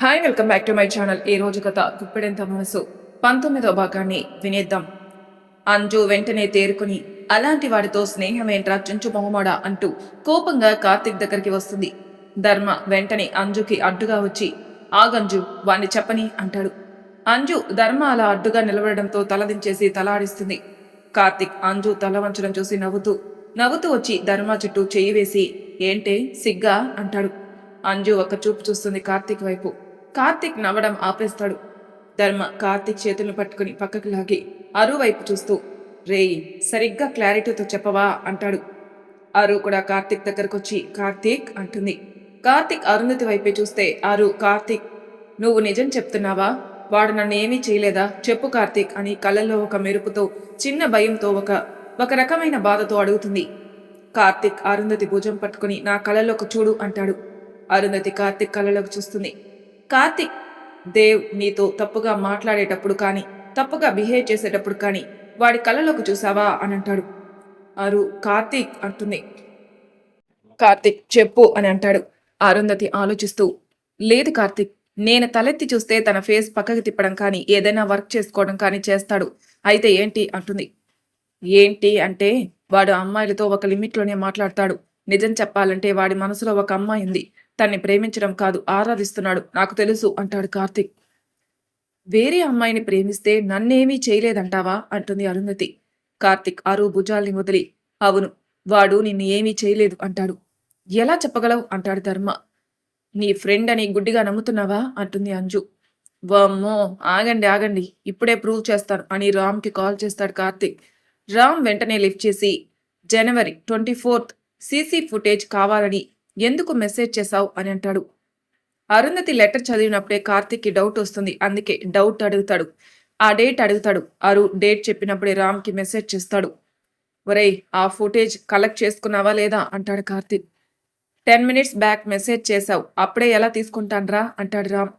Hi welcome back to my channel. ఈ రోజు కథ గుప్పెడంత మనసు 19వ భాగాన్ని వినేద్దాం. అంజు వెంటనే తేరుకుని అలాంటి వాడితో స్నేహమేంట్రా చుంచు మొహమాడా అంటూ కోపంగా కార్తీక్ దగ్గరికి వస్తుంది. ధర్మ వెంటనే అంజుకి అడ్డుగా వచ్చి ఆగంజు వాణ్ణి చెప్పని అంటాడు. అంజు ధర్మ అలా అడ్డుగా నిలబడడంతో తలదించేసి తలాడిస్తుంది. కార్తీక్ అంజు తల వంచడం చూసి నవ్వుతూ నవ్వుతూ వచ్చి ధర్మ చుట్టూ చెయ్యి వేసి ఏంటే సిగ్గా అంటాడు. అంజు ఒక చూపు చూస్తుంది కార్తీక్ వైపు. కార్తీక్ నవ్వడం ఆపేస్తాడు. ధర్మ కార్తీక్ చేతులను పట్టుకుని పక్కకు లాగి అరు వైపు చూస్తూ రేయ్ సరిగ్గా క్లారిటీతో చెప్పవా అంటాడు. అరు కూడా కార్తీక్ దగ్గరకొచ్చి కార్తీక్ అంటుంది. కార్తీక్ అరుంధతి వైపే చూస్తే అరు కార్తీక్ నువ్వు నిజం చెప్తున్నావా? వాడు నన్ను ఏమీ చేయలేదా చెప్పు కార్తీక్ అని కళ్ళల్లో ఒక మెరుపుతో చిన్న భయంతో ఒక రకమైన బాధతో అడుగుతుంది. కార్తీక్ అరుంధతి భుజం పట్టుకుని నా కళ్ళలోకి చూడు అంటాడు. అరుంధతి కార్తీక్ కళ్ళలోకి చూస్తుంది. కార్తీక్ దేవ్ నీతో తప్పుగా మాట్లాడేటప్పుడు కానీ తప్పుగా బిహేవ్ చేసేటప్పుడు కానీ వాడి కళ్ళలోకి చూసావా అని అంటాడు. అరు కార్తీక్ అంటుంది. కార్తీక్ చెప్పు అని అంటాడు. అరుంధతి ఆలోచిస్తూ లేదు కార్తీక్, నేను తలెత్తి చూస్తే తన ఫేస్ పక్కకి తిప్పడం కానీ ఏదైనా వర్క్ చేసుకోవడం కానీ చేస్తాడు. అయితే ఏంటి అంటుంది. ఏంటి అంటే వాడు అమ్మాయిలతో ఒక లిమిట్లోనే మాట్లాడతాడు. నిజం చెప్పాలంటే వాడి మనసులో ఒక అమ్మాయి ఉంది. తన్ని ప్రేమించడం కాదు ఆరాధిస్తున్నాడు నాకు తెలుసు అంటాడు కార్తీక్. వేరే అమ్మాయిని ప్రేమిస్తే నన్నేమీ చేయలేదంటావా అంటుంది అరుంధతి. కార్తీక్ అరు భుజాల్ని వదిలి అవును వాడు నిన్ను ఏమీ చేయలేదు అంటాడు. ఎలా చెప్పగలవు అంటాడు ధర్మ. నీ ఫ్రెండ్ అని గుడ్డిగా నమ్ముతున్నావా అంటుంది అంజు. వామ్మో ఆగండి ఆగండి ఇప్పుడే ప్రూవ్ చేస్తాను అని రామ్కి కాల్ చేస్తాడు కార్తీక్. రామ్ వెంటనే లిఫ్ట్ చేసి జనవరి 24th సీసీ ఫుటేజ్ కావాలని ఎందుకు మెసేజ్ చేశావు అని అంటాడు. అరుంధతి లెటర్ చదివినప్పుడే కార్తీక్కి డౌట్ వస్తుంది. అందుకే డౌట్ అడుగుతాడు. ఆ డేట్ అడుగుతాడు. అరు డేట్ చెప్పినప్పుడే రామ్కి మెసేజ్ చేస్తాడు. ఒరేయ్ ఆ ఫుటేజ్ కలెక్ట్ చేసుకున్నావా లేదా అంటాడు కార్తీక్. 10 minutes బ్యాక్ మెసేజ్ చేశావు అప్పుడే ఎలా తీసుకుంటాన్రా అంటాడు రామ్.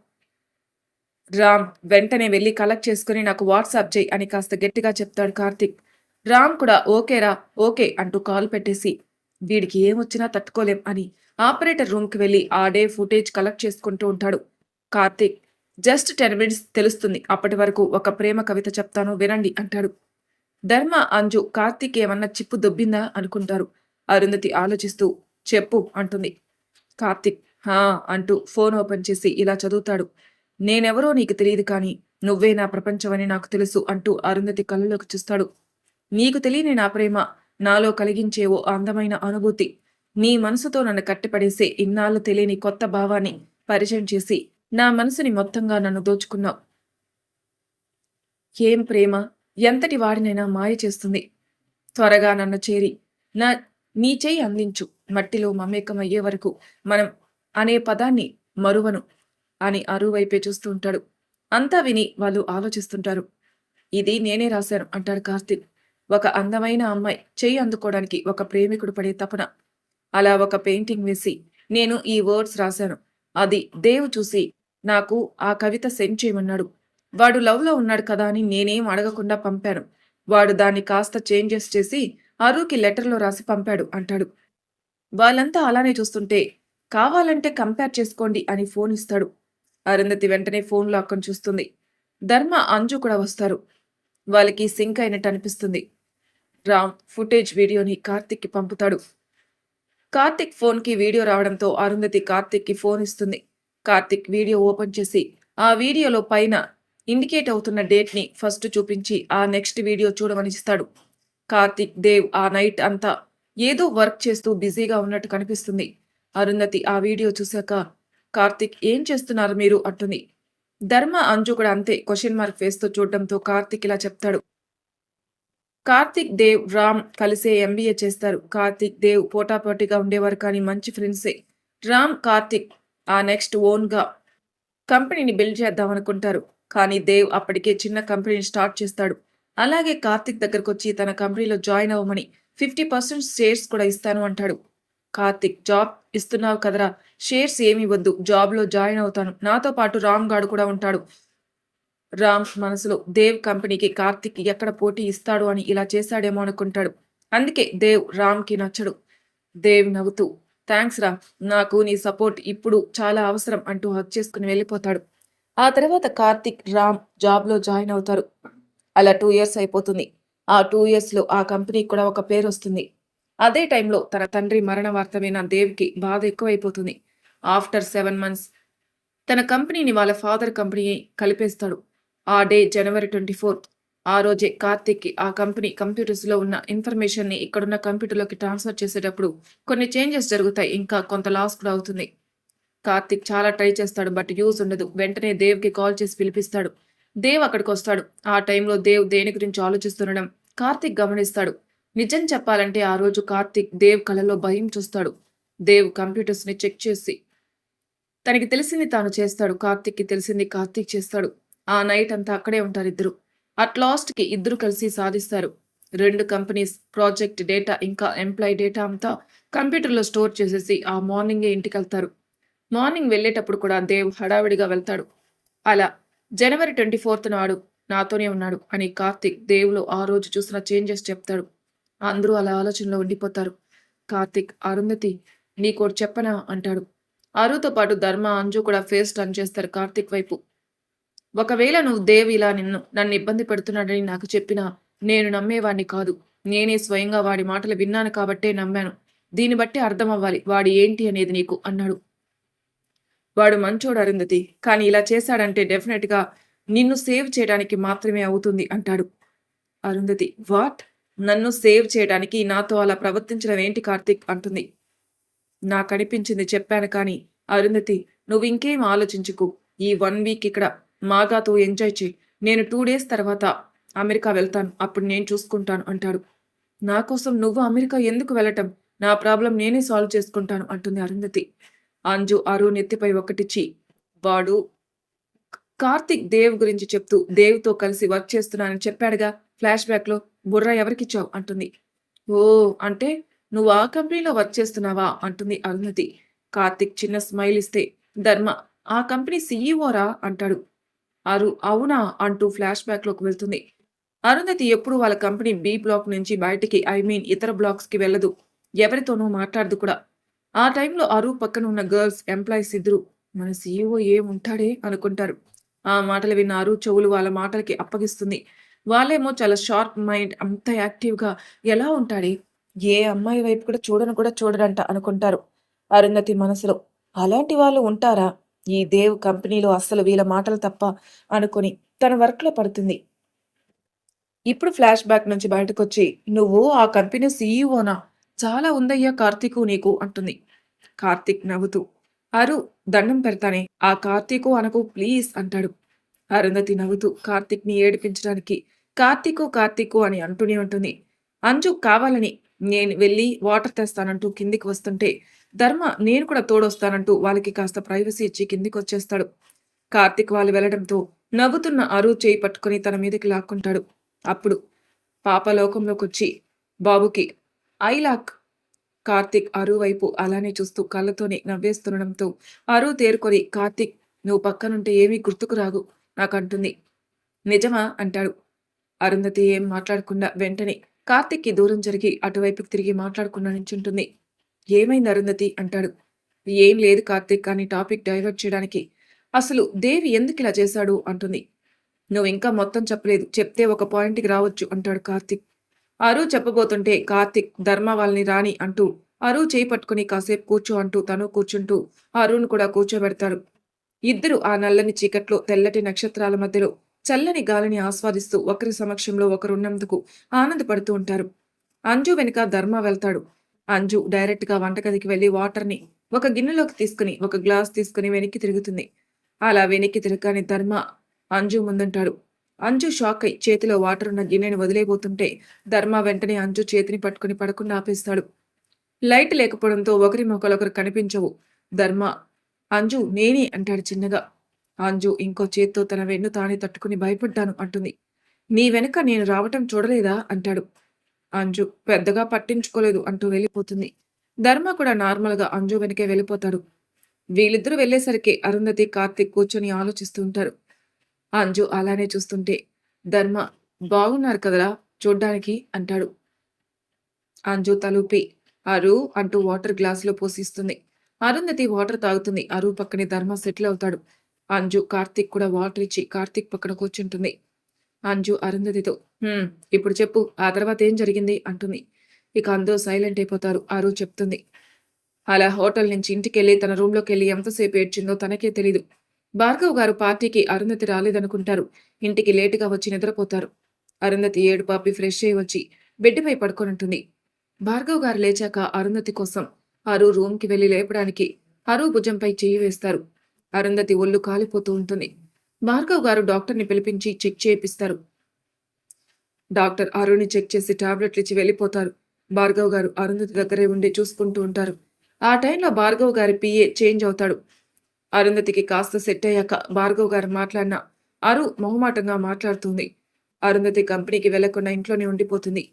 రామ్ వెంటనే వెళ్ళి కలెక్ట్ చేసుకుని నాకు వాట్సాప్ చేయి అని కాస్త గట్టిగా చెప్తాడు కార్తీక్. రామ్ కూడా ఓకేరా ఓకే అంటూ కాల్ పెట్టేసి వీడికి ఏమొచ్చినా తట్టుకోలేం అని ఆపరేటర్ రూమ్కి వెళ్ళి ఆ డే ఫుటేజ్ కలెక్ట్ చేసుకుంటూ ఉంటాడు. కార్తీక్ జస్ట్ 10 minutes తెలుస్తుంది, అప్పటి వరకు ఒక ప్రేమ కవిత చెప్తాను వినండి అంటాడు. ధర్మ అంజు కార్తీక్ ఏమన్నా చిప్పు దొబ్బిందా అనుకుంటారు. అరుంధతి ఆలోచిస్తూ చెప్పు అంటుంది. కార్తీక్ హా అంటూ ఫోన్ ఓపెన్ చేసి ఇలా చదువుతాడు. నేనెవరో నీకు తెలియదు కానీ నువ్వే నా ప్రపంచమని నాకు తెలుసు అంటూ అరుంధతి కళ్ళలోకి చూస్తాడు. నీకు తెలియని నా ప్రేమ నాలో కలిగించే ఓ అందమైన అనుభూతి. నీ మనసుతో నన్ను కట్టిపడేసే ఇన్నాళ్ళు తెలియని కొత్త భావాన్ని పరిచయం చేసి నా మనసుని మొత్తంగా నన్ను దోచుకున్నావు. ఏం ప్రేమ ఎంతటి వాడినైనా మాయ చేస్తుంది. త్వరగా నన్ను చేరి నా నీ చెయ్యి అందించు. మట్టిలో మమేకం అయ్యే వరకు మనం అనే పదాన్ని మరువను అని అరువైపే చూస్తూ ఉంటాడు. అంతా విని వాళ్ళు ఆలోచిస్తుంటారు. ఇది నేనే రాశాను అంటాడు కార్తీక్. ఒక అందమైన అమ్మాయి చెయ్యి అందుకోవడానికి ఒక ప్రేమికుడు పడే తపన. అలా ఒక పెయింటింగ్ వేసి నేను ఈ వర్డ్స్ రాశాను. అది దేవు చూసి నాకు ఆ కవిత సెండ్ చేయమన్నాడు. వాడు లవ్లో ఉన్నాడు కదా అని నేనేం అడగకుండా పంపాను. వాడు దాన్ని కాస్త చేంజెస్ చేసి అరుకి లెటర్లో రాసి పంపాడు అంటాడు. వాళ్ళంతా అలానే చూస్తుంటే కావాలంటే కంపేర్ చేసుకోండి అని ఫోన్ ఇస్తాడు. అరుంధతి వెంటనే ఫోన్ లాక్కొని చూస్తుంది. ధర్మ అంజు కూడా వస్తారు. వాళ్ళకి సింక్ అయినట్టు అనిపిస్తుంది. రామ్ ఫుటేజ్ వీడియోని కార్తిక్కి పంపుతాడు. కార్తిక్ ఫోన్కి వీడియో రావడంతో అరుంధతి కార్తిక్కి ఫోన్ ఇస్తుంది. కార్తిక్ వీడియో ఓపెన్ చేసి ఆ వీడియోలో పైన ఇండికేట్ అవుతున్న డేట్ని ఫస్ట్ చూపించి ఆ నెక్స్ట్ వీడియో చూడమని ఇస్తాడు. కార్తిక్ దేవ్ ఆ నైట్ అంతా ఏదో వర్క్ చేస్తూ బిజీగా ఉన్నట్టు కనిపిస్తుంది. అరుంధతి ఆ వీడియో చూశాక కార్తిక్ ఏం చేస్తున్నారు మీరు అంటుంది. ధర్మ అంజు కూడా అంతే క్వశ్చన్ మార్క్ ఫేస్తో చూడడంతో కార్తిక్ ఇలా చెప్తాడు. కార్తిక్ దేవ్ రామ్ కలిసే ఎంబీఏ చేస్తారు. కార్తిక్ దేవ్ పోటాపోటీగా ఉండేవారు కానీ మంచి ఫ్రెండ్సే. రామ్ కార్తిక్ ఆ నెక్స్ట్ ఓన్గా కంపెనీని బిల్డ్ చేద్దాం అనుకుంటారు. కానీ దేవ్ అప్పటికే చిన్న కంపెనీని స్టార్ట్ చేస్తాడు. అలాగే కార్తిక్ దగ్గరకు వచ్చి తన కంపెనీలో జాయిన్ అవ్వమని 50% షేర్స్ కూడా ఇస్తాను అంటాడు. కార్తిక్ జాబ్ ఇస్తున్నావు కదరా, షేర్స్ ఏమి వద్దు, జాబ్లో జాయిన్ అవుతాను, నాతో పాటు రామ్ గాడు కూడా ఉంటాడు. రామ్ మనసులో దేవ్ కంపెనీకి కార్తిక్ ఎక్కడ పోటీ ఇస్తాడు అని ఇలా చేశాడేమో అనుకుంటాడు. అందుకే దేవ్ రామ్కి నచ్చడు. దేవ్ నవ్వుతూ థ్యాంక్స్ రా. నాకు నీ సపోర్ట్ ఇప్పుడు చాలా అవసరం అంటూ హగ్ చేసుకుని వెళ్ళిపోతాడు. ఆ తర్వాత కార్తీక్, రామ్ జాబ్‌లో జాయిన్ అవుతారు. అలా 2 ఇయర్స్ అయిపోతుంది. ఆ 2 ఇయర్స్‌లో ఆ కంపెనీకి కూడా ఒక పేరొస్తుంది. అదే టైంలో తన తండ్రి మరణ వార్త విన్న దేవ్‌కి బాధ ఎక్కువైపోతుంది. ఆఫ్టర్ 7 మంత్స్ తన కంపెనీని వాళ్ళ ఫాదర్ కంపెనీ కలిపేస్తాడు. ఆ డే జనవరి 24థ్. ఆ రోజే కార్తీక్‌కి ఆ కంపెనీ కంప్యూటర్స్‌లో ఉన్న ఇన్ఫర్మేషన్‌ని ఇక్కడున్న కంప్యూటర్‌లోకి ట్రాన్స్‌ఫర్ చేసేటప్పుడు కొన్ని చేంజెస్ జరుగుతాయి. ఇంకా కొంత లాస్ కూడా అవుతుంది. కార్తీక్ చాలా ట్రై చేస్తాడు. బట్ యూజ్ ఉండదు. వెంటనే దేవ్‌కి కాల్ చేసి పిలిపిస్తాడు. దేవ్ అక్కడికొస్తాడు. ఆ టైంలో దేవ్ దేని గురించి ఆలోచిస్తుండడం కార్తీక్ గమనిస్తాడు. నిజం చెప్పాలంటే ఆ రోజు కార్తీక్ దేవ్ కళ్ళలో భయం చూస్తాడు. దేవ్ కంప్యూటర్స్‌ని చెక్ చేసి తనకి తెలిసింది తాను చేస్తాడు. కార్తీక్‌కి తెలిసింది కార్తీక్ చేస్తాడు. ఆ నైట్ అంతా అక్కడే ఉంటారిద్దరు. అట్ లాస్ట్‌కి ఇద్దరు కలిసి సాధిస్తారు. 2 కంపెనీస్ ప్రాజెక్ట్ డేటా ఇంకా ఎంప్లాయీ డేటా అంతా కంప్యూటర్‌లో స్టోర్ చేసేసి ఆ మార్నింగే ఇంటికెళ్తారు. మార్నింగ్ వెళ్ళేటప్పుడు కూడా దేవ్ హడావిడిగా వెళ్తాడు. అలా జనవరి 24థ్ నాడు నాతోనే ఉన్నాడు అని కార్తీక్ దేవ్‌లో ఆ రోజు చూసిన చేంజెస్ చెప్తాడు. అందరూ అలా ఆలోచనలో ఉండిపోతారు. కార్తీక్, అరుంధతి నీకోటి చెప్పనా అంటాడు. అరుతో పాటు ధర్మ, అంజు కూడా ఫేస్ టర్న్ చేస్తారు కార్తీక్ వైపు. ఒకవేళ నువ్వు దేవ్ ఇలా నన్ను ఇబ్బంది పెడుతున్నాడని నాకు చెప్పినా నేను నమ్మేవాడిని కాదు. నేనే స్వయంగా వాడి మాటలు విన్నాను కాబట్టే నమ్మాను. దీన్ని బట్టి అర్థం అవ్వాలి వాడు ఏంటి అనేది నీకు అన్నాడు. వాడు మంచోడు అరుంధతి. కానీ ఇలా చేశాడంటే డెఫినెట్‌గా నిన్ను సేవ్ చేయడానికి మాత్రమే అవుతుంది అంటాడు. అరుంధతి వాట్? నన్ను సేవ్ చేయడానికి నాతో అలా ప్రవర్తించడం ఏంటి కార్తీక్ అంటుంది. నాకనిపించింది చెప్పాను కానీ అరుంధతి నువ్వింకేం ఆలోచించకు. ఈ 1 వీక్ ఇక్కడ మాగాతో ఎంజాయ్ చెయి. నేను 2 డేస్ తర్వాత అమెరికా వెళ్తాను. అప్పుడు నేను చూసుకుంటాను అంటాడు. నా కోసం నువ్వు అమెరికా ఎందుకు వెళ్ళటం? నా ప్రాబ్లమ్ నేనే సాల్వ్ చేసుకుంటాను అంటుంది అరుంధతి. అంజు అరు నెత్తిపై ఒకటిచ్చి వాడు కార్తీక్ దేవ్ గురించి చెప్తూ దేవ్‌తో కలిసి వర్క్ చేస్తున్నానని చెప్పాడుగా ఫ్లాష్ బ్యాక్‌లో బుర్ర ఎవరికిచ్చావు అంటుంది. ఓహ్! అంటే నువ్వు ఆ కంపెనీలో వర్క్ చేస్తున్నావా? అంటుంది అరుంధతి. కార్తీక్ చిన్న స్మైల్ ఇస్తే ధర్మ ఆ కంపెనీ సీఈఓరా అంటాడు. అరు అవునా? అంటూ ఫ్లాష్ బ్యాక్‌లోకి వెళ్తుంది. అరుంధతి ఎప్పుడు వాళ్ళ కంపెనీ బి బ్లాక్ నుంచి బయటికి ఇతర బ్లాక్స్‌కి వెళ్ళదు. ఎవరితోనూ మాట్లాడదు కూడా. ఆ టైంలో అరు పక్కన ఉన్న గర్ల్స్ ఎంప్లాయీస్ ఇద్దరు మన సీఈఓ ఏముంటాడే అనుకుంటారు. ఆ మాటలు విన్న అరు చెవులు వాళ్ళ మాటలకి అప్పగిస్తుంది. వాళ్ళేమో చాలా షార్ప్ మైండ్ అంత యాక్టివ్‌గా ఎలా ఉంటాడే? ఏ అమ్మాయి వైపు కూడా కూడా చూడడంట అనుకుంటారు. అరుంధతి మనసులో అలాంటి వాళ్ళు ఉంటారా? ఈ దేవ్ కంపెనీలో అస్సలు వీళ్ళ మాటలు తప్ప అనుకుని తన వర్క్‌లో పడుతుంది. ఇప్పుడు ఫ్లాష్ బ్యాక్ నుంచి బయటకొచ్చి, "నువ్వు ఆ కంపెనీ సీఈఓనా? చాలా ఉందయ్యా కార్తీకు నీకు" అంటుంది. కార్తీక్ నవ్వుతూ, "అరు దండం పెడతానే, ఆ కార్తీకు అనకు ప్లీజ్" అంటాడు. అరుంధతి నవ్వుతూ కార్తీక్‌ని ఏడిపించడానికి కార్తీకు, కార్తీకు అని అంటూనే ఉంటుంది. అంజు కావాలని నేను వెళ్లి వాటర్ తెస్తానంటూ కిందికి వస్తుంటే, ధర్మ నేను కూడా తోడొస్తానంటూ వాళ్ళకి కాస్త ప్రైవసీ ఇచ్చి కిందికొచ్చేస్తాడు. కార్తీక్ వాళ్ళు వెళ్లడంతో నవ్వుతున్న అరు చేయి పట్టుకుని తన మీదకి లాక్కుంటాడు. అప్పుడు పాప లోకంలోకొచ్చి బాబుకి ఐ లాక్. కార్తీక్ అరు వైపు అలానే చూస్తూ కళ్ళతోనే నవ్వేస్తుండడంతో అరు తేరుకొని కార్తీక్ నువ్వు పక్కనుంటే ఏమీ గుర్తుకు రాగు నాకంటుంది. నిజమా అంటాడు. అరుంధతి ఏం మాట్లాడకుండా వెంటనే కార్తీక్‌కి దూరం జరిగి అటువైపుకి తిరిగి మాట్లాడకుండా నించుంటుంది. ఏమైంది అరుంధతి అంటాడు. ఏం లేదు కార్తీక్ అని టాపిక్ డైవర్ట్ చేయడానికి అసలు దేవి ఎందుకిలా చేశాడు అంటుంది. నువ్వింకా మొత్తం చెప్పలేదు. చెప్తే ఒక పాయింట్‌కి రావచ్చు అంటాడు కార్తీక్. అరు చెప్పబోతుంటే కార్తీక్ ధర్మ వాళ్ళని రాని అంటూ అరు చేయి పట్టుకుని కాసేపు కూర్చో అంటూ తను కూర్చుంటూ అరుణ్ కూడా కూర్చోబెడతాడు. ఇద్దరు ఆ నల్లని చీకట్లో తెల్లటి నక్షత్రాల మధ్యలో చల్లని గాలిని ఆస్వాదిస్తూ ఒకరి సమక్షంలో ఒకరున్నందుకు ఆనందపడుతూ ఉంటారు. అంజు వెనుక ధర్మ వెళ్తాడు. అంజు డైరెక్ట్‌గా వంటగదికి వెళ్లి వాటర్‌ని ఒక గిన్నెలోకి తీసుకుని ఒక గ్లాస్ తీసుకుని వెనక్కి తిరుగుతుంది. అలా వెనక్కి తిరగగానే ధర్మ అంజు ముందుంటాడు. అంజు షాక్ అయి చేతిలో వాటర్ ఉన్న గిన్నెని వదిలేయబోతుంటే ధర్మ వెంటనే అంజు చేతిని పట్టుకుని పడకుండా ఆపేస్తాడు. లైట్ లేకపోవడంతో ఒకరి మొక్కలొకరు కనిపించవు. ధర్మ అంజు నేనే అంటాడు చిన్నగా. అంజు ఇంకో చేత్తో తన వెన్ను తానే తట్టుకుని భయపడ్డాను అంటుంది. నీ వెనక నేను రావటం చూడలేదా అంటాడు. అంజు పెద్దగా పట్టించుకోలేదు అంటూ వెళ్ళిపోతుంది. ధర్మ కూడా నార్మల్‌గా అంజు వెనకే వెళ్ళిపోతాడు. వీళ్ళిద్దరూ వెళ్ళేసరికి అరుంధతి, కార్తీక్ కూర్చొని ఆలోచిస్తూ ఉంటారు. అంజు అలానే చూస్తుంటే ధర్మ బాగున్నారు కదరా చూడ్డానికి అంటాడు. అంజు తలూపి అరు అంటూ వాటర్ గ్లాసులో పోసిస్తుంది. అరుంధతి వాటర్ తాగుతుంది. అరు పక్కనే ధర్మ సెటిల్ అవుతాడు. అంజు కార్తీక్ కూడా వాటర్ ఇచ్చి కార్తీక్ పక్కన కూర్చుంటుంది. అంజు అరుంధతితో "హ్మ్, ఇప్పుడు చెప్పు ఆ తర్వాత ఏం జరిగింది" అంటుంది. ఇక అందరూ సైలెంట్ అయిపోతారు. అరు చెప్తుంది. అలా హోటల్ నుంచి ఇంటికెళ్ళి తన రూమ్‌లోకెళ్ళి ఎంతసేపు ఏడ్చిందో తనకే తెలీదు. భార్గవ్ గారు పార్టీకి అరుంధతి రాలేదనుకుంటారు. ఇంటికి లేటుగా వచ్చి నిద్రపోతారు. అరుంధతి ఏడుపాపి ఫ్రెష్ అయ్యి వచ్చి బెడ్డుపై పడుకొనుంటుంది. భార్గవ్ గారు లేచాక అరుంధతి కోసం అరు రూమ్‌కి వెళ్లి లేపడానికి అరు భుజంపై చెయ్యి వేస్తారు. అరుంధతి ఒళ్ళు కాలిపోతూ ఉంటుంది. భార్గవ్ గారు డాక్టర్‌ని పిలిపించి చెక్ చేయిస్తారు. డాక్టర్ అరుణ్‌ని చెక్ చేసి టాబ్లెట్లు ఇచ్చి వెళ్ళిపోతారు. భార్గవ్ గారు అరుంధతి దగ్గరే ఉండి చూసుకుంటూ ఉంటారు. ఆ టైంలో భార్గవ్ గారి పిఏ చేంజ్ అవుతాడు. అరుంధతికి కాస్త సెట్ అయ్యాక భార్గవ్ గారు మాట్లాడినా అరు మొహమాటంగా మాట్లాడుతుంది. అరుంధతి కంపెనీకి వెళ్లకుండా ఇంట్లోనే ఉండిపోతుంది.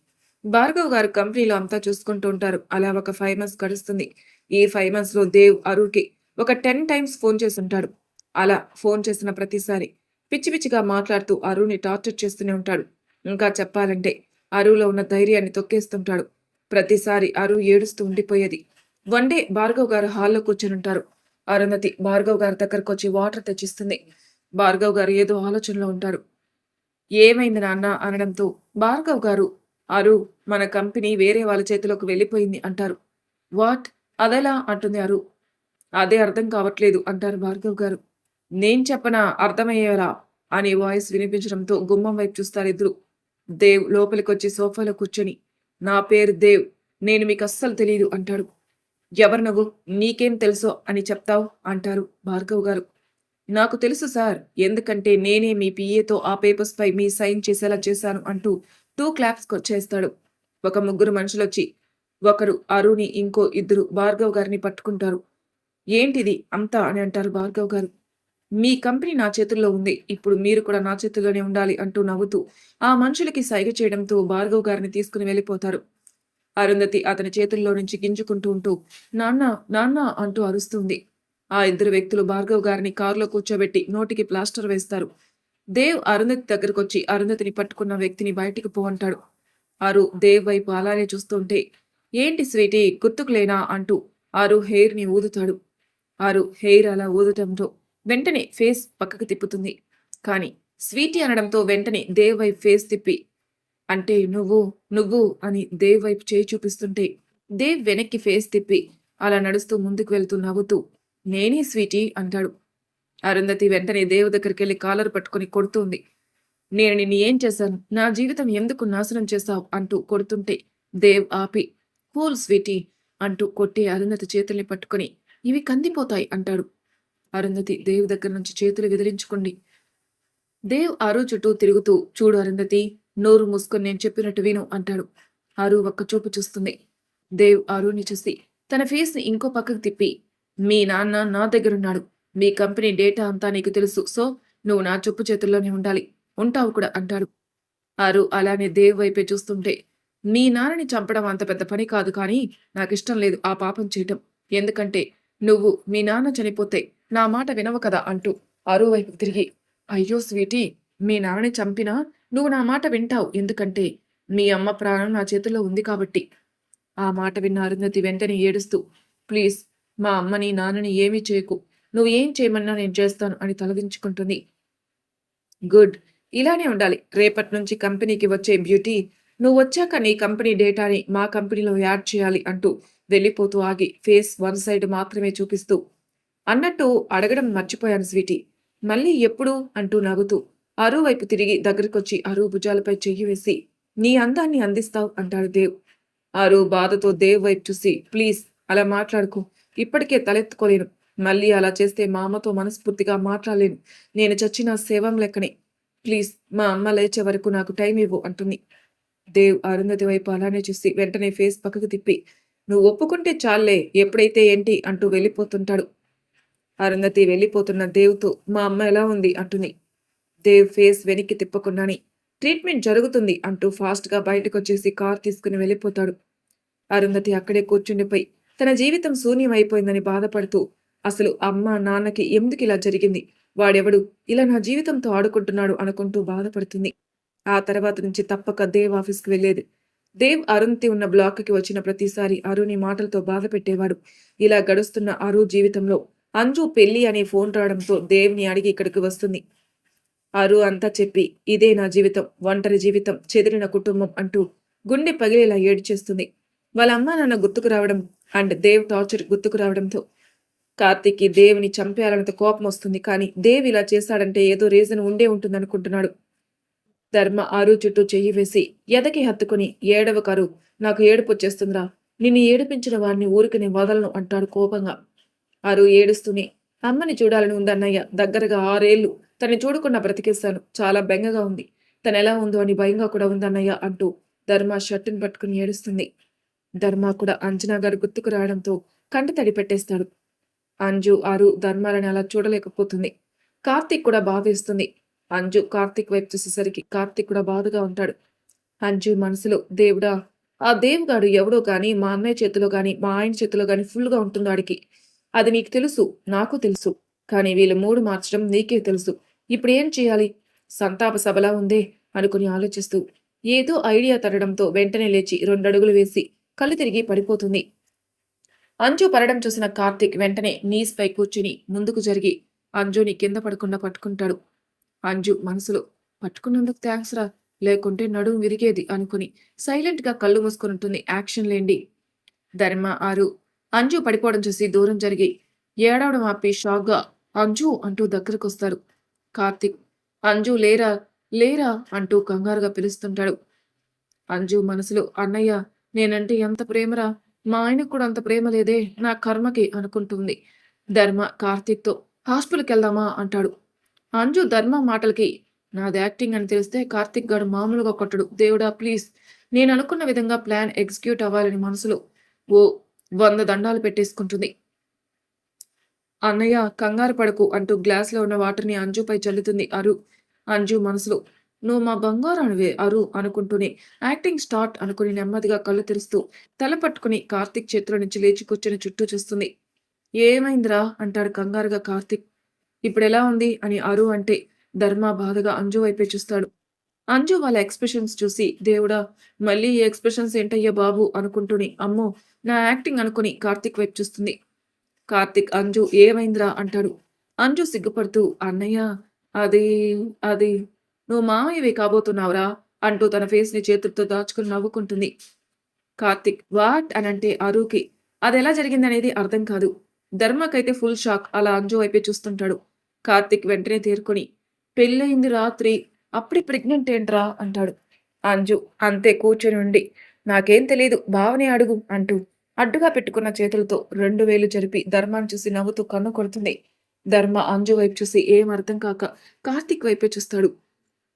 భార్గవ్ గారు కంపెనీలో అంతా చూసుకుంటూ ఉంటారు. అలా ఒక 5 మంత్స్ గడుస్తుంది. ఈ 5 మంత్స్ లో దేవ్ అరుకి ఒక 10 టైమ్స్ ఫోన్ చేసుంటాడు. అలా ఫోన్ చేసిన ప్రతిసారి పిచ్చి పిచ్చిగా మాట్లాడుతూ అరుని టార్చర్ చేస్తూనే ఉంటాడు. ఇంకా చెప్పాలంటే అరులో ఉన్న ధైర్యాన్ని తొక్కేస్తుంటాడు. ప్రతిసారి అరు ఏడుస్తూ ఉండిపోయేది. వన్ డే భార్గవ్ గారు హాల్లో కూర్చునుంటారు. అరుంధతి భార్గవ్ గారి దగ్గరకు వచ్చి వాటర్ తెచ్చిస్తుంది. భార్గవ్ గారు ఏదో ఆలోచనలో ఉంటారు. ఏమైంది నాన్న అనడంతో భార్గవ్ గారు అరు మన కంపెనీ వేరే వాళ్ళ చేతిలోకి వెళ్ళిపోయింది అంటారు. వాట్ అదెలా అంటుంది అరు. అదే అర్థం కావట్లేదు అంటారు భార్గవ్ గారు. నేను చెప్పనా అర్థమయ్యేలా అనే వాయిస్ వినిపించడంతో గుమ్మం వైపు చూస్తారు ఇద్దరు. దేవ్ లోపలికొచ్చి సోఫాలో కూర్చొని నా పేరు దేవ్, నేను మీకు అస్సలు తెలీదు అంటాడు. ఎవరు నువ్వు, నీకేం తెలుసో అని చెప్తావు అంటారు భార్గవ్ గారు. నాకు తెలుసు సార్, ఎందుకంటే నేనే మీ పిఏతో ఆ పేపర్స్ పై మీ సైన్ చేసేలా చేశాను అంటూ 2 క్లాప్స్ చేస్తాడు. ఒక ముగ్గురు మనుషులొచ్చి ఒకరు అరుని ఇంకో ఇద్దరు భార్గవ్ గారిని పట్టుకుంటారు. ఏంటిది అంతా అని అంటారు భార్గవ్ గారు. మీ కంపెనీ నా చేతుల్లో ఉంది, ఇప్పుడు మీరు కూడా నా చేతుల్లోనే ఉండాలి అంటూ నవ్వుతూ ఆ మనుషులకి సైగ చేయడంతో భార్గవ్ గారిని తీసుకుని వెళ్ళిపోతారు. అరుంధతి అతని చేతుల్లో నుంచి గింజుకుంటూ ఉంటూ నాన్న నాన్న అంటూ అరుస్తుంది. ఆ ఇద్దరు వ్యక్తులు భార్గవ్ గారిని కారులో కూర్చోబెట్టి నోటికి ప్లాస్టర్ వేస్తారు. దేవ్ అరుంధతి దగ్గరకొచ్చి అరుంధతిని పట్టుకున్న వ్యక్తిని బయటికి పో అంటాడు. అరు దేవ్ వైపు అలానే చూస్తుంటే ఏంటి స్వీటీ గుర్తుకులేనా అంటూ అరు హెయిర్ ని ఊదుతాడు. అరు హెయిర్ అలా ఊదటంతో వెంటనే ఫేస్ పక్కకు తిప్పుతుంది. కానీ స్వీటీ అనడంతో వెంటనే దేవ్ వైపు ఫేస్ తిప్పి అంటే నువ్వు నువ్వు అని దేవ్ వైపు చేయి చూపిస్తుంటే దేవ్ వెనక్కి ఫేస్ తిప్పి అలా నడుస్తూ ముందుకు వెళ్తూ నవ్వుతూ నేనే స్వీటీ అంటాడు. అరుంధతి వెంటనే దేవ్ దగ్గరికెళ్లి కాలర్ పట్టుకుని కొడుతుంది. నేను నిన్ను ఏం చేశాను, నా జీవితం ఎందుకు నాశనం చేశావు అంటూ కొడుతుంటే దేవ్ ఆపి కూల్ స్వీటీ అంటూ కొట్టి అరుంధతి చేతుల్ని పట్టుకుని ఇవి కందిపోతాయి అంటాడు. అరుంధతి దేవ్ దగ్గర నుంచి చేతులు విదిలించుకోండి. దేవ్ అరు చుట్టూ తిరుగుతూ చూడు అరుంధతి, నోరు మూసుకొని నేను చెప్పినట్టు విను అంటాడు. అరు ఒక్క చూపు చూస్తుంది. దేవ్ అరుని చూసి తన ఫేస్ ని ఇంకో పక్కకు తిప్పి మీ నాన్న నా దగ్గరున్నాడు, మీ కంపెనీ డేటా అంతా నీకు తెలుసు, సో నువ్వు నా చెప్పు చేతుల్లోనే ఉండాలి, ఉంటావు కూడా అంటాడు. అరు అలానే దేవ్ వైపే చూస్తుంటే మీ నాన్నని చంపడం అంత పెద్ద పని కాదు, కానీ నాకిష్టం లేదు ఆ పాపం చేయటం, ఎందుకంటే నువ్వు మీ నాన్న చనిపోతే నా మాట వినవు కదా అంటూ అరు వైపు తిరిగి అయ్యో స్వీటీ, మీ నాన్నని చంపినా నువ్వు నా మాట వింటావు, ఎందుకంటే మీ అమ్మ ప్రాణం నా చేతుల్లో ఉంది కాబట్టి. ఆ మాట విన్న అరుంధతి వెంటనే ఏడుస్తూ ప్లీజ్ మా అమ్మని నాన్నని ఏమీ చేయకు, నువ్వు ఏం చేయమన్నా నేను చేస్తాను అని తలదించుకుంటుంది. గుడ్, ఇలానే ఉండాలి. రేపటి నుంచి కంపెనీకి వచ్చే బ్యూటీ, నువ్వు వచ్చాక నీ కంపెనీ డేటాని మా కంపెనీలో యాడ్ చేయాలి అంటూ వెళ్ళిపోతూ ఆగి ఫేస్ వన్ సైడ్ మాత్రమే చూపిస్తూ అన్నట్టు అడగడం మర్చిపోయాను స్వీటీ, మళ్ళీ ఎప్పుడు అంటూ నవ్వుతూ అరు వైపు తిరిగి దగ్గరకొచ్చి అరు భుజాలపై చెయ్యి వేసి నీ అందాన్ని అందిస్తావు అంటాడు దేవ్. అరు బాధతో దేవ్ వైపు చూసి ప్లీజ్ అలా మాట్లాడుకో, ఇప్పటికే తలెత్తుకోలేను, మళ్ళీ అలా చేస్తే మా అమ్మతో మనస్ఫూర్తిగా మాట్లాడలేను, నేను చచ్చిన శవం లెక్కనే, ప్లీజ్ మా అమ్మ లేచే వరకు నాకు టైం ఇవ్వు అంటుంది. దేవ్ అరుంధతి వైపు అలానే చూసి వెంటనే ఫేస్ పక్కకు తిప్పి నువ్వు ఒప్పుకుంటే చాలే, ఎప్పుడైతే ఏంటి అంటూ వెళ్ళిపోతుంటాడు. అరుంధతి వెళ్ళిపోతున్న దేవ్తో మా అమ్మ ఎలా ఉంది అంటుంది. దేవ్ ఫేస్ వెనక్కి తిప్పకుండానే ట్రీట్మెంట్ జరుగుతుంది అంటూ ఫాస్ట్ గా బయటకొచ్చేసి కార్ తీసుకుని వెళ్ళిపోతాడు. అరుంధతి అక్కడే కూర్చుండిపోయి తన జీవితం శూన్యం అయిపోయిందని బాధపడుతూ అసలు అమ్మ నాన్నకి ఎందుకు ఇలా జరిగింది, వాడెవడు ఇలా నా జీవితంతో ఆడుకుంటున్నాడు అనుకుంటూ బాధపడుతుంది. ఆ తర్వాత నుంచి తప్పక దేవ్ ఆఫీస్కి వెళ్ళేది. దేవ్ అరుంధతి ఉన్న బ్లాక్కి వచ్చిన ప్రతిసారి అరుని మాటలతో బాధ పెట్టేవాడు. ఇలా గడుస్తున్న అరు జీవితంలో అంజు పెళ్లి అనే ఫోన్ రావడంతో దేవ్ని అడిగి ఇక్కడికి వస్తుంది. అరు అంతా చెప్పి ఇదే నా జీవితం, ఒంటరి జీవితం, చెదిరిన కుటుంబం అంటూ గుండె పగిలేలా ఏడ్చేస్తుంది. వాళ్ళ అమ్మా నాన్న గుర్తుకు రావడం అండ్ దేవ్ టార్చర్ గుర్తుకు రావడంతో కార్తీక్కి దేవ్ని చంపేయాలన్నంత కోపం వస్తుంది. కానీ దేవ్ ఇలా చేశాడంటే ఏదో రీజన్ ఉండే ఉంటుందనుకుంటున్నాడు. ధర్మ అరు చుట్టూ చెయ్యి వేసి ఎదకి హత్తుకుని ఏడవకరు, నాకు ఏడుపు వచ్చేస్తుందిరా, నిన్ను ఏడిపించిన వాడిని ఊరికి వదలను అంటాడు కోపంగా. అరు ఏడుస్తూనే అమ్మని చూడాలని ఉందన్నయ్య, దగ్గరగా 6 ఏళ్లు తనని చూడకుండా బ్రతికేశాను, చాలా బెంగగా ఉంది, తనెలా ఉందో అని భయంగా కూడా ఉందన్నయ్య అంటూ ధర్మ షర్టును పట్టుకుని ఏడుస్తుంది. ధర్మ కూడా అంజనా గారు గుర్తుకు రావడంతో కంటి తడి పెట్టేస్తాడు. అంజు అరు ధర్మాలని అలా చూడలేకపోతుంది. కార్తీక్ కూడా బాధేస్తుంది. అంజు కార్తీక్ వైపు చూసేసరికి కార్తీక్ కూడా బాధగా ఉంటాడు. అంజు మనసులో దేవుడా, ఆ దేవుగాడు ఎవడో గాని మా అన్నయ్య చేతిలో గాని మా ఆయన చేతిలో గాని ఫుల్గా ఉంటుంది వాడికి. అది నీకు తెలుసు, నాకు తెలుసు. కానీ వీళ్ళు మూడు మార్చడం నీకే తెలుసు. ఇప్పుడు ఏం చేయాలి? సంతాప సభలా ఉందే అనుకుని ఆలోచిస్తూ ఏదో ఐడియా తరడంతో వెంటనే లేచి 2 అడుగులు వేసి కళ్ళు తిరిగి పడిపోతుంది. అంజు పడడం చూసిన కార్తీక్ వెంటనే నీస్ పై కూర్చుని ముందుకు జరిగి అంజుని కింద పడకుండా పట్టుకుంటాడు. అంజు మనసులో పట్టుకున్నందుకు థ్యాంక్స్ రా, లేకుంటే నడుము విరిగేది అనుకుని సైలెంట్ గా కళ్ళు మూసుకొని ఉంటుంది. యాక్షన్ లేండి. ధర్మ ఆరు అంజు పడిపోవడం చూసి దూరం జరిగి ఏడవడం ఆపి షాక్ గా అంజు అంటూ దగ్గరకొస్తారు. కార్తీక్ అంజు లేరా లేరా అంటూ కంగారుగా పిలుస్తుంటాడు. అంజు మనసులో అన్నయ్య నేనంటే ఎంత ప్రేమరా, మా ఆయనకు కూడా అంత ప్రేమ లేదే, నా కర్మకి అనుకుంటుంది. ధర్మ కార్తీక్తో హాస్పిటల్కి వెళ్దామా అంటాడు. అంజు ధర్మ మాటలకి నాది యాక్టింగ్ అని తెలిస్తే కార్తీక్ గాడు మామూలుగా కొట్టడు. దేవుడా ప్లీజ్, నేను అనుకున్న విధంగా ప్లాన్ ఎగ్జిక్యూట్ అవ్వాలని మనసులో ఓ 100 దండాలు పెట్టేసుకుంటుంది. అన్నయ్య కంగారు పడకు అంటూ గ్లాస్లో ఉన్న వాటర్ని అంజుపై చల్లుతుంది అరు. అంజు మనసులో నువ్వు మా బంగారానివే అరు అనుకుంటూనే యాక్టింగ్ స్టార్ట్ అనుకుని నెమ్మదిగా కళ్ళు తెరుస్తూ తల పట్టుకుని కార్తీక్ చేతిలో నుంచి లేచి కూర్చొని చుట్టూ చూస్తుంది. ఏమైందిరా అంటాడు కంగారుగా కార్తీక్. ఇప్పుడు ఎలా ఉంది అని అరు అంటే ధర్మ బాధగా అంజు వైపే చూస్తాడు. అంజు వాళ్ళ ఎక్స్ప్రెషన్స్ చూసి దేవుడా మళ్ళీ ఈ ఎక్స్ప్రెషన్స్ ఏంటయ్యా బాబు అనుకుంటూనే అమ్మో నా యాక్టింగ్ అనుకుని కార్తీక్ వైపు చూస్తుంది. కార్తీక్ అంజు ఏమైందిరా అంటాడు. అంజు సిగ్గుపడుతూ అన్నయ్య అది అది నువ్వు మామయ్యవి కాబోతున్నావురా అంటూ తన ఫేస్ ని చేతులతో దాచుకుని నవ్వుకుంటుంది. కార్తీక్ వాట్ అనంటే అరుకి అది ఎలా జరిగిందనేది అర్థం కాదు. ధర్మకైతే ఫుల్ షాక్. అలా అంజు వైపే చూస్తుంటాడు. కార్తీక్ వెంటనే తేరుకొని పెళ్ళయింది రాత్రి, అప్పుడే ప్రెగ్నెంట్ ఏంట్రా అంటాడు. అంజు అంతే కూర్చొని ఉండి నాకేం తెలీదు భావనే అడుగు అంటూ అడ్డుగా పెట్టుకున్న చేతులతో 2 వేలు జరిపి ధర్మాన్ని చూసి నవ్వుతూ కన్ను కొడుతుంది. ధర్మ అంజు వైపు చూసి ఏం అర్థం కాక కార్తీక్ వైపే చూస్తాడు.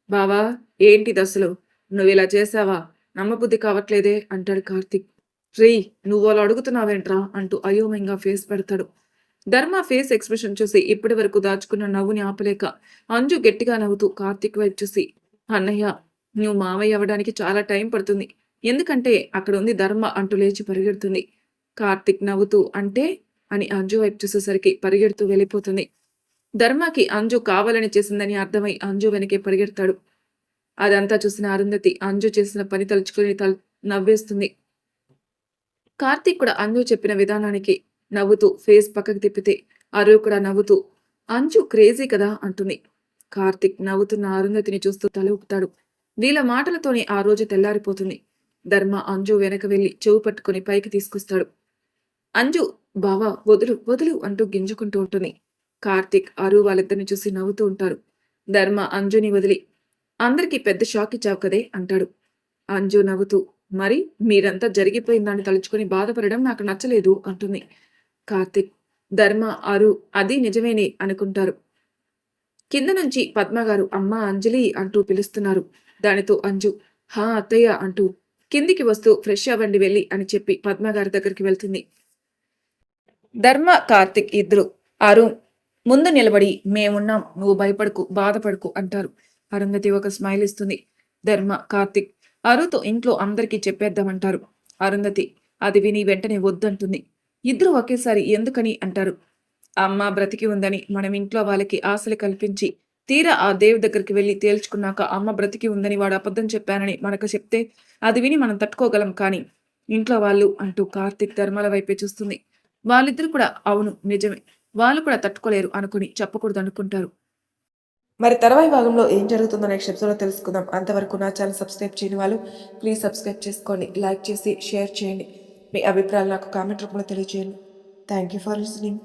బావా ఏంటి దశలు, నువ్వు ఇలా చేసావా, నమ్మబుద్ధి కావట్లేదే అంటాడు కార్తీక్. రీ నువ్వు అలా అడుగుతున్నావేంట్రా అంటూ అయోమయంగా ఫేస్ పెడతాడు. ధర్మ ఫేస్ ఎక్స్ప్రెషన్ చూసి ఇప్పటి వరకు దాచుకున్న నవ్వుని ఆపలేక అంజు గట్టిగా నవ్వుతూ కార్తీక్ వైపు చూసి అన్నయ్య నువ్వు మావయ్య అవ్వడానికి చాలా టైం పడుతుంది, ఎందుకంటే అక్కడ ఉంది ధర్మ అంటూ లేచి పరిగెడుతుంది. కార్తీక్ నవ్వుతూ అంటే అని అంజు వైపు చూసేసరికి పరిగెడుతూ వెళ్ళిపోతుంది. ధర్మకి అంజు కావాలని చేసిందని అర్థమై అంజు వెనకే పరిగెడతాడు. అదంతా చూసిన అరుంధతి అంజు చేసిన పని తలుచుకుని నవ్వేస్తుంది. కార్తీక్ కూడా అంజు చెప్పిన విధానానికి నవ్వుతూ ఫేస్ పక్కకి తిప్పితే అరు కూడా నవ్వుతూ అంజు క్రేజీ కదా అంటుంది. కార్తీక్ నవ్వుతున్న అరుంధతిని చూస్తూ తల ఊపుతాడు. వీళ్ళ మాటలతోనే ఆ రోజు తెల్లారిపోతుంది. ధర్మ అంజు వెనక వెళ్లి చెవు పట్టుకుని పైకి తీసుకొస్తాడు. అంజు బావా వదులు వదులు అంటూ గింజుకుంటూ ఉంటుంది. కార్తీక్ అరు వాళ్ళిద్దరిని చూసి నవ్వుతూ ఉంటారు. ధర్మ అంజుని వదిలి అందరికీ పెద్ద షాక్ ఇచ్చావు కదే అంటాడు. అంజు నవ్వుతూ మరి మీరంతా జరిగిపోయిన దాన్ని తలుచుకుని బాధపడడం నాకు నచ్చలేదు అంటుంది. కార్తీక్ ధర్మ అరు అది నిజమేనే అనుకుంటారు. కింద నుంచి పద్మగారు అమ్మ అంజలి అంటూ పిలుస్తున్నారు. దానితో అంజు హా అత్తయ్య అంటూ కిందికి వస్తూ ఫ్రెష్ అవ్వండి వెళ్ళి అని చెప్పి పద్మగారి దగ్గరికి వెళ్తుంది. ధర్మ కార్తీక్ ఇద్దరు అరు ముందు నిలబడి మేమున్నాం, నువ్వు భయపడకు బాధపడకు అంటారు. అరుంధతి ఒక స్మైల్ ఇస్తుంది. ధర్మ కార్తీక్ అరుతో ఇంట్లో అందరికీ చెప్పేద్దామంటారు. అరుంధతి అది విని వెంటనే వద్దంటుంది. ఇద్దరు ఒకేసారి ఎందుకని అంటారు. అమ్మ బ్రతికి ఉందని మనం ఇంట్లో వాళ్ళకి ఆశలు కల్పించి తీరా ఆ దేవ్ దగ్గరికి వెళ్లి తేల్చుకున్నాక అమ్మ బ్రతికి ఉందని వాడు అబద్ధం చెప్పానని మనకు చెప్తే అది విని మనం తట్టుకోగలం, కానీ ఇంట్లో వాళ్ళు అంటూ కార్తీక్ ధర్మాల వైపే చూస్తుంది. వాళ్ళిద్దరు కూడా అవును నిజమే, వాళ్ళు కూడా తట్టుకోలేరు అనుకుని చెప్పకూడదు అనుకుంటారు. మరి తర్వాయి భాగంలో ఏం జరుగుతుందో నెక్స్ట్ ఎపిసోడ్లో తెలుసుకుందాం. అంతవరకు నా ఛానల్ సబ్స్క్రైబ్ చేయని వాళ్ళు ప్లీజ్ సబ్స్క్రైబ్ చేసుకోండి, లైక్ చేసి షేర్ చేయండి. మీ అభిప్రాయాలు నాకు కామెంట్ రూపంలో తెలియజేయండి. Thank you for listening.